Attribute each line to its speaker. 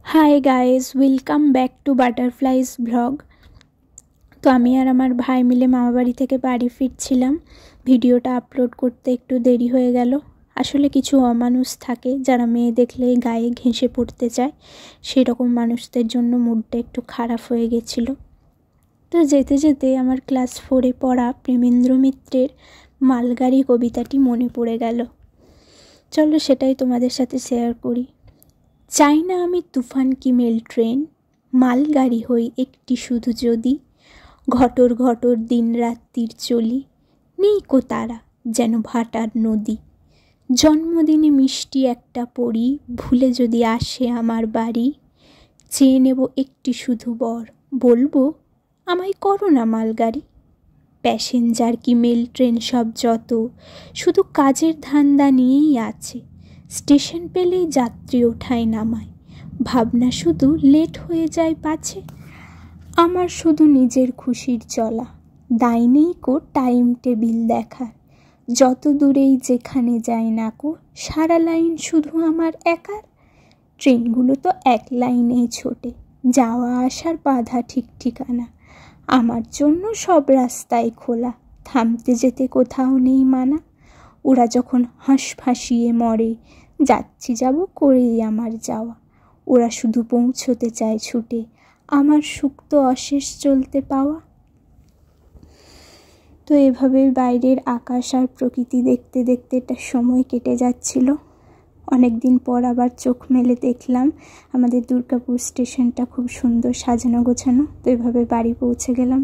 Speaker 1: Hi guys, welcome back to butterflies blog. তো আমি আর আমার ভাই মিলে মামাবাড়ি থেকে বাড়ি ফিরছিলাম। ভিডিওটা আপলোড করতে একটু দেরি হয়ে গেল। আসলে কিছু অমানুষ থাকে যারা মেয়ে দেখলে গায়ে ঘেঁষে পড়তে চায়, সেরকম মানুষদের জন্য মুডটা একটু খারাপ হয়ে গেছিলো। তো যেতে যেতে আমার ক্লাস 4-এ পড়া প্রেমেন্দ্র মিত্রের মালগাড়ি কবিতাটি মনে পড়ে গেল। চলো সেটাই তোমাদের সাথে শেয়ার করি। চাই না আমি তুফান কি মেল ট্রেন, মালগাড়ি হই একটি শুধু যদি, ঘটর ঘটর দিন রাত্রির চলি, নেই কো তারা যেন ভাটার নদী। জন্মদিনে মিষ্টি একটা পড়ি, ভুলে যদি আসে আমার বাড়ি, চেয়ে নেব একটি শুধু বর, বলবো আমায় করো না মালগাড়ি। প্যাসেঞ্জার কি মেল ট্রেন সব যত, শুধু কাজের ধান্দা নিয়েই আছে। স্টেশন পেলেই যাত্রী ওঠায় নামায়, ভাবনা শুধু লেট হয়ে যায় পাছে। আমার শুধু নিজের খুশির চলা, দায় নেই কো টাইম টেবিল দেখার। যত দূরেই যেখানে যাই না কো, সারা লাইন শুধু আমার একার। ট্রেনগুলো তো এক লাইনেই ছোটে, যাওয়া আসার বাধা ঠিক ঠিকানা। আমার জন্য সব রাস্তায় খোলা, থামতে যেতে কোথাও নেই মানা। ওরা যখন হাঁসফাঁসিয়ে মরে, যাচ্ছি যাব করেই আমার যাওয়া। ওরা শুধু পৌঁছতে চায় ছুটে, আমার সুখ তো অশেষ চলতে পাওয়া। তো এভাবেই বাইরের আকাশ আর প্রকৃতি দেখতে দেখতে একটা সময় কেটে যাচ্ছিল। অনেক দিন পর আবার চোখ মেলে দেখলাম আমাদের দুর্গাপুর স্টেশনটা খুব সুন্দর সাজানো গোছানো। তো এভাবে বাড়ি পৌঁছে গেলাম।